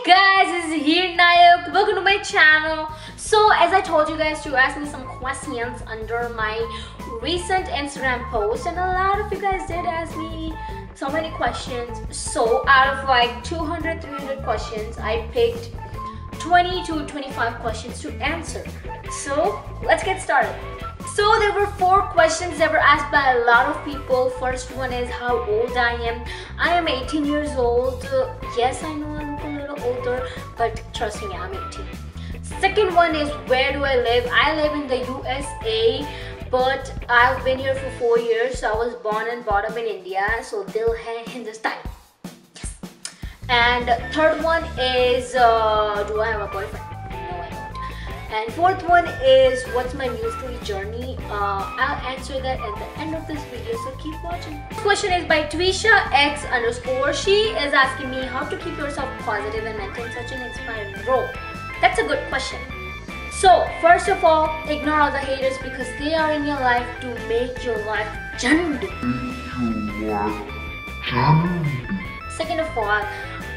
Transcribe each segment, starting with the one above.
guys, this is Heer Naik. Welcome to my channel. So as I told you guys to ask me some questions under my recent Instagram post, and a lot of you guys did ask me so many questions. So out of like 200-300 questions, I picked 20 to 25 questions to answer. So let's get started. So there were 4 questions that were asked by a lot of people. First one is how old I am. I am 18 years old. Yes, I know I look a little older, but trust me, I'm 18. Second one is where do I live? I live in the USA, but I've been here for 4 years. So I was born and brought up in India, so Dil Hai Hindustan. Yes. And third one is do I have a boyfriend? And fourth one is what's my musical journey. I'll answer that at the end of this video, so keep watching. This question is by TwishaX_. She is asking me how to keep yourself positive and maintain such an inspiring role. That's a good question. So first of all, ignore all the haters because they are in your life to make your life jannat. Second of all,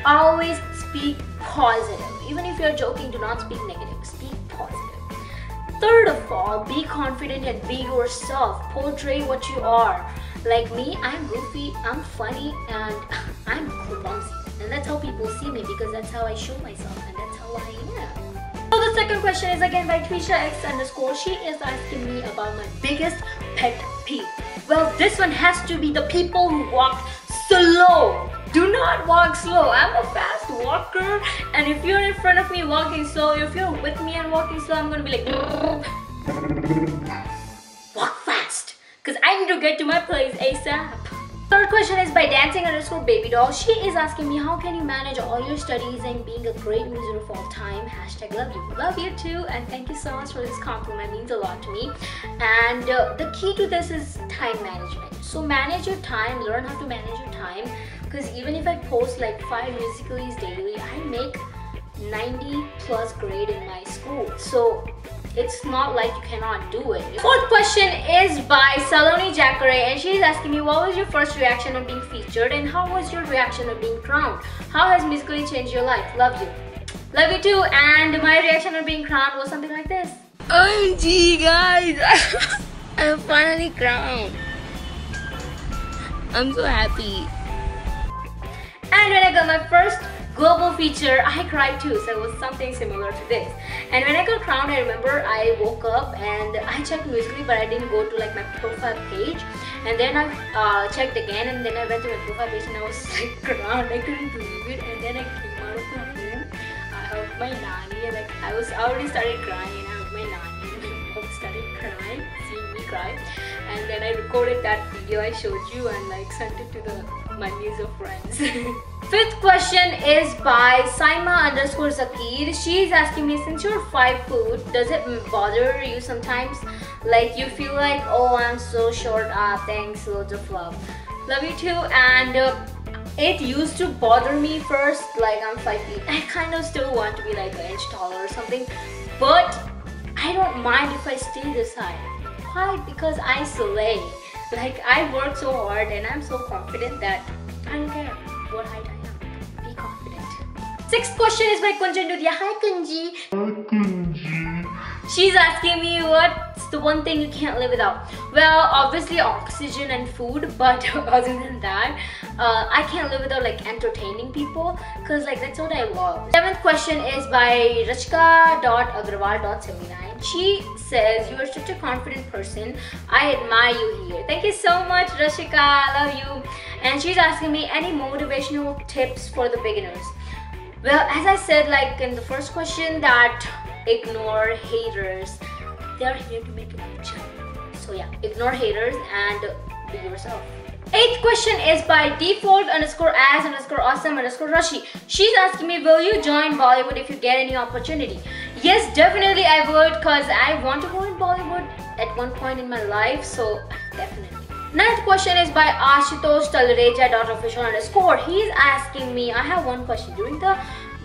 always speak positive. Even if you're joking, do not speak negative. Speak positive. Third of all, be confident and be yourself. Portray what you are. Like me, I'm goofy, I'm funny, and I'm clumsy. And that's how people see me because that's how I show myself and that's how I am. So the second question is again by TwishaX_. She is asking me about my biggest pet peeve. Well, this one has to be the people who walk slow. Do not walk slow. I'm a fast walker, and if you're in front of me walking slow, if you're with me and walking slow, I'm gonna be like walk fast because I need to get to my place ASAP. Third question is by Dancing_babydoll. She is asking me how can you manage all your studies and being a great user of all time. #love you. Love you too, and thank you so much for this compliment. It means a lot to me. And the key to this is time management. So manage your time, learn how to manage your time, because even if I post like 5 musicals daily, I make 90+ grade in my school. So it's not like you cannot do it. Fourth question is by Saloni Jacare, and she's asking me what was your first reaction on being featured and how was your reaction on being crowned? How has Musically changed your life? Love you. Love you too. And my reaction on being crowned was something like this. OMG guys, I'm finally crowned. I'm so happy. And when I got my first global feature, I cried too, so it was something similar to this. And when I got crowned, I remember I woke up and I checked Musically, but I didn't go to like my profile page. And then I checked again, and then I went to my profile page and I was like crowned. I couldn't believe it. And then I came out of the room. I hugged my nanny, and like I already started crying, and I hugged my nanny, and my mom started crying, seeing me cry. And then I recorded that video I showed you and like sent it to my millions of friends. Fifth question is by Saima_Zakir. She's asking me, since you're 5', does it bother you sometimes? Like you feel like, oh, I'm so short, thanks, loads of love. Love you too. And it used to bother me first, like I'm 5 feet. I kind of still want to be like an inch taller or something, but I don't mind if I stay this high. Why? Because I slay. Like I work so hard and I'm so confident that I don't care what height I am. Be confident. Sixth question is by Kunjan Dudia. Hi Kunji. Hi Kunji. She's asking me what's the one thing you can't live without. Well, obviously oxygen and food, but other than that, I can't live without like entertaining people, because like that's what I love. Seventh question is by Rachka.agrawal.79. She says, you are such a confident person. I admire you here. Thank you so much, Rashika. I love you. And she's asking me any motivational tips for the beginners. Well, as I said like in the first question, that ignore haters. They're here to make you rich. So yeah, ignore haters and be yourself. Eighth question is by default_as_awesome_Rashi. She's asking me, will you join Bollywood if you get any opportunity? Yes, definitely I would, because I want to go in Bollywood at one point in my life, so definitely. Ninth question is by Ashutosh_Talreja.official_. He's asking me, I have one question. During the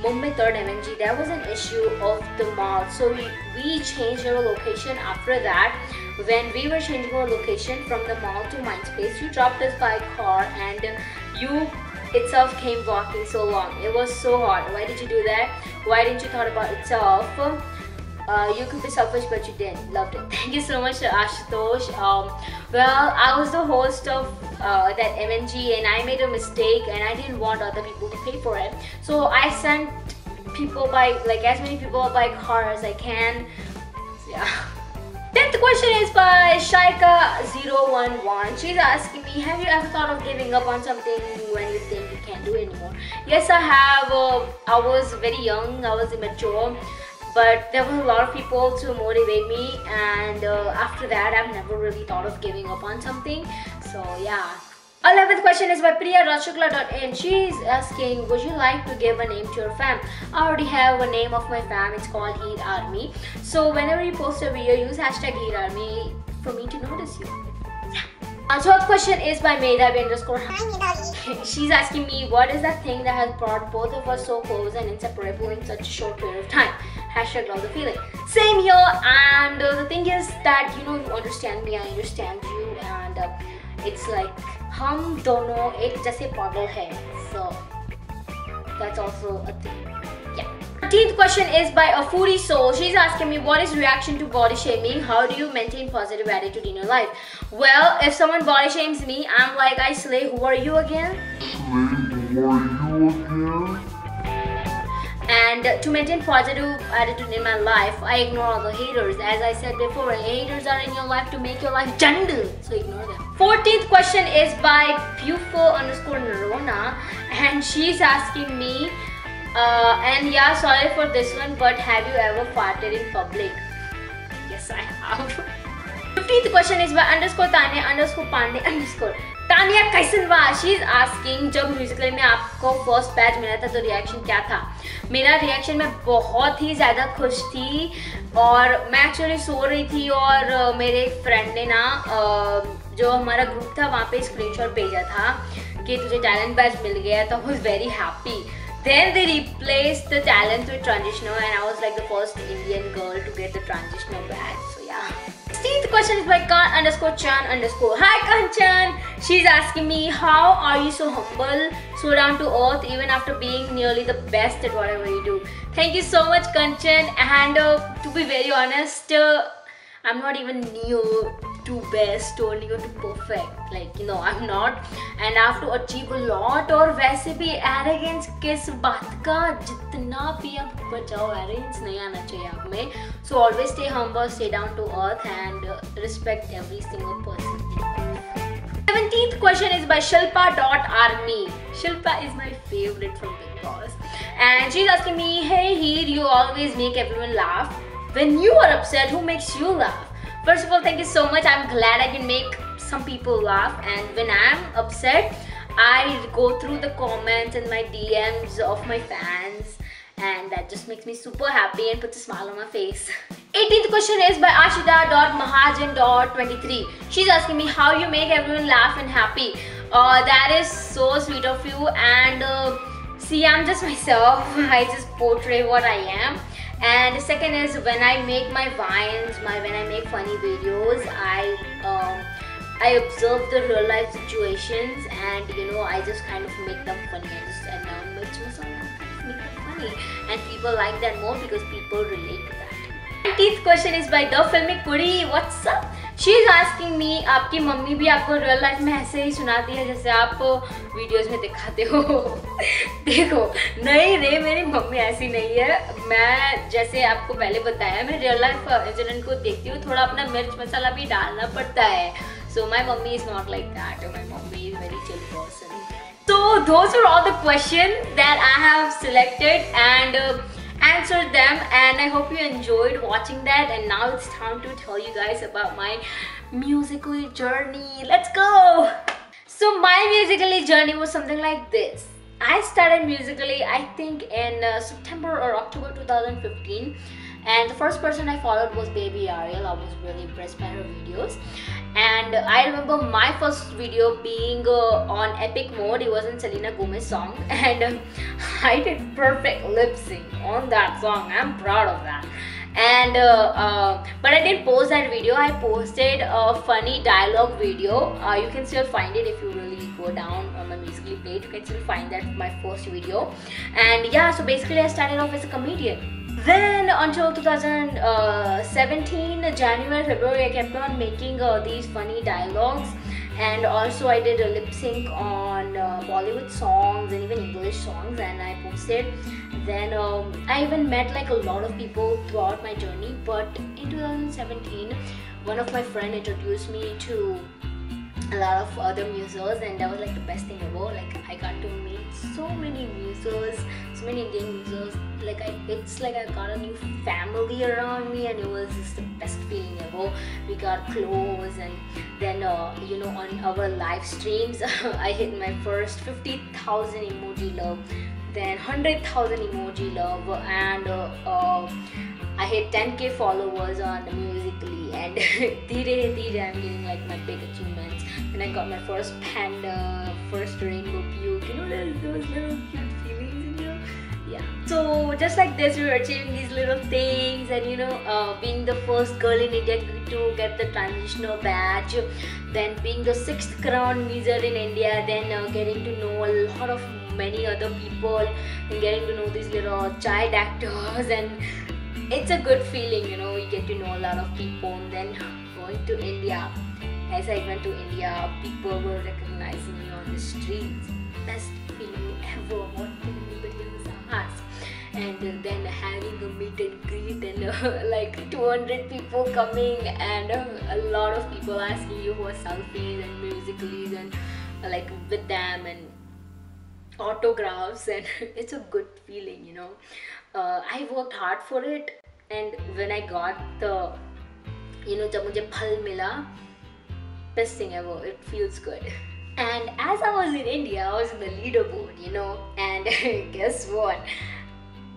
Mumbai 3rd MNG, there was an issue of the mall, so we changed our location. After that, when we were changing our location from the mall to Mindspace, you dropped us by car and you itself came walking so long. It was so hot. Why did you do that? Why didn't you thought about itself? You could be selfish, but you did. Loved it. Thank you so much, Ashutosh. Well, I was the host of that MNG, and I made a mistake, and I didn't want other people to pay for it. So I sent people by, like, as many people by car as I can. So, yeah. 10th question is by Shaika011. She's asking me, have you ever thought of giving up on something when you think you can't do it anymore? Yes, I have. I was very young, I was immature, but there were a lot of people to motivate me, and after that I've never really thought of giving up on something. So yeah. 11th question is by priyarajshukla.in. She's asking, would you like to give a name to your fam? I already have a name of my fam. It's called Heer Army. So whenever you post a video, use hashtag Heer Army for me to notice you. Yeah. 12th question is by Medhavi_. She's asking me, what is that thing that has brought both of us so close and inseparable in such a short period of time? Hashtag love the feeling. Same here. And the thing is that, you know, you understand me, I understand you, and it's like हम दोनों एक जैसे पागल हैं. So that's also a thing. Yeah. 13th question is by a foodie soul. She's asking me, what is reaction to body shaming? How do you maintain positive attitude in your life? Well, if someone body shames me, I'm like, I slay. Who are you again? And to maintain positive attitude in my life, I ignore all the haters. As I said before, haters are in your life to make your life jungle, so ignore them. 14th question is by beautiful_Nerona, and she's asking me, and yeah, sorry for this one, but have you ever farted in public? Yes, I have. 15th question is by _Tanya_Pandey_. Tania कैसन बा? She's asking, जब musical में आपको first batch मिला था तो reaction क्या था? मेरा रिएक्शन में बहुत ही ज़्यादा खुश थी, और मैं एक्चुअली सो रही थी और मेरे एक फ्रेंड ने ना जो हमारा ग्रुप था वहाँ पे स्क्रीनशॉट भेजा था कि तुझे टैलेंट बैच मिल गया, तो I was very happy. Then they replaced the talent with transitional, and I was like the first Indian girl to get the transitional badge. So yeah. 16th question is by Kan_Chan_. Hi Kanchan! She's asking me, how are you so humble, so down to earth, even after being nearly the best at whatever you do? Thank you so much, Kanchan. And to be very honest, I'm not even near to best or near to perfect. Like, you know, I'm not, and I have to achieve a lot. और वैसे भी arrogance किस बात का, जितना भी आप बचाओ arrogance नहीं आना चाहिए आप में. So always stay humble, stay down to earth, and respect every single person. 17th question is by Shilpa.Army. Shilpa is my favorite from Big Boss, and she's asking me, hey Heer, you always make everyone laugh. When you are upset, who makes you laugh? First of all, thank you so much. I'm glad I can make some people laugh, and when I'm upset, I go through the comments and my DMs of my fans, and that just makes me super happy and puts a smile on my face. 18th question is by Ashida.Mahajan.23. She's asking me how you make everyone laugh and happy. That is so sweet of you, and see, I'm just myself. I just portray what I am. And the second is, when I make my vines, when I make funny videos, I observe the real life situations, and you know, I just kind of make them funny. I just make them funny, and people like that more because people relate to that. 19th question is by The Filmy Kudi. What's up? She's asking me, आपकी mummy भी आपको real life में ऐसे ही सुनाती है जैसे आप videos में दिखाते हो? देखो, नहीं रे, मेरी मम्मी ऐसी नहीं है. मैं जैसे आपको पहले बताया, मैं रियल लाइफ इंसिडेंट को देखती हूँ, थोड़ा अपना मिर्च मसाला भी डालना पड़ता है. So my mummy is not like that. My mummy is a very chill person. So those are all the questions that I have selected and answered them, and I hope you enjoyed watching that. And now it's time to tell you guys about my musical journey. Let's go! So my musical journey was something like this. I started musically, I think in September or October 2015, and the first person I followed was Baby Ariel. I was really impressed by her videos, and I remember my first video being on epic mode. It was in Selena Gomez song, and I did perfect lip sync on that song. I'm proud of that. And but I didn't post that video. I posted a funny dialogue video. You can still find it if you really go down on my Musically page. You can still find that my first video. And yeah, so basically I started off as a comedian. Then until 2017 January, February, I kept on making these funny dialogues, and also I did a lip sync on Bollywood songs and even English songs, and I posted. Then I even met like a lot of people throughout my journey. But in 2017, one of my friends introduced me to a lot of other musos, and that was like the best thing ever. Like I got to meet so many musos, so many Indian musos. Like it's like I got a new family around me, and it was just the best feeling ever. We got close, and then you know, on our live streams I hit my first 50,000 emoji love, then 100,000 emoji love, and I hit 10k followers on Musically, and dheere dheere I'm getting like my big achievements. And I got my first panda, first rainbow puke, you know, those little cute feelings, you know. Yeah, so just like this, we were achieving these little things, and you know, being the first girl in India to get the transitional badge, then being the 6th crown muser in India, then getting to know a lot of many other people, and getting to know these little child actors, and it's a good feeling, you know. You get to know a lot of people. And then going to India, as I went to India, people were recognizing me on the streets. Best feeling ever. What can anybody else ask? And then having a meet and greet, and like 200 people coming, and a lot of people asking you for selfies and Musicallys, and like with them, and autographs, and it's a good feeling, you know. I worked hard for it, and when I got the, you know, jab mujhe phal mila, best thing ever. It feels good. And as I was in India, I was in the leaderboard, you know, and guess what?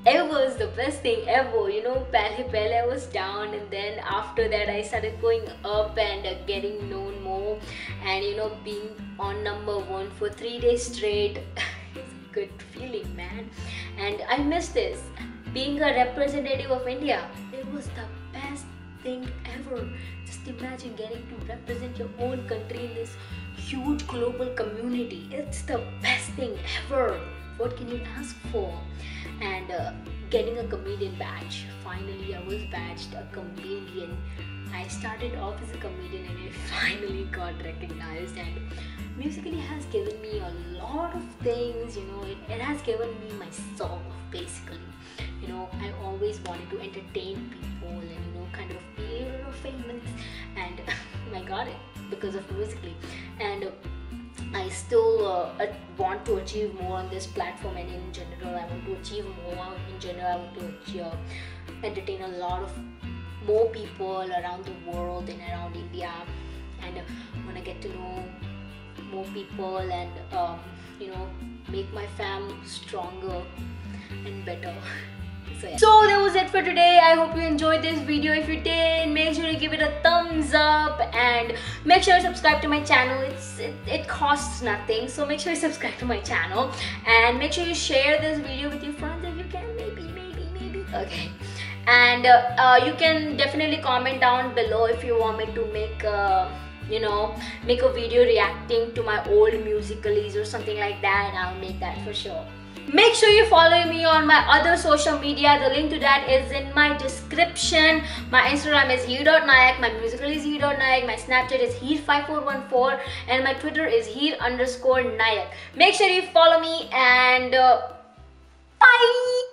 It was the best thing ever, you know. Pehle I was down, and then after that I started going up and getting known more, and you know, being on #1 for 3 days straight. It's a good feeling, man. And I miss this. Being a representative of India, it was the best thing ever. Just imagine getting to represent your own country in this huge global community. It's the best thing ever. What can you ask for? And getting a comedian badge. Finally, I was badged a comedian. I started off as a comedian, and I finally got recognized. And Musically has given me a lot of things, you know. It has given me my soul, basically. You know, I always wanted to entertain people and, you know, kind of be a little famous, and I got it because of Musically. And I still want to achieve more on this platform, and in general I want to achieve more. In general, I want to entertain a lot of more people around the world and around India, and want to get to know more people, and you know, make my fam stronger and better. So that was it for today. I hope you enjoyed this video. If you did, make sure to give it a thumbs up, and make sure to subscribe to my channel. It costs nothing, so make sure you subscribe to my channel, and make sure you share this video with your friends if you can. Maybe. Okay. And you can definitely comment down below if you want me to make you know, make a video reacting to my old Musicallys or something like that. I'll make that for sure. Make sure you follow me on my other social media. The link to that is in my description. My Instagram is heer.naik, my Musically is heer.naik, my Snapchat is heer5414, and my Twitter is heer_naik. Make sure you follow me, and bye!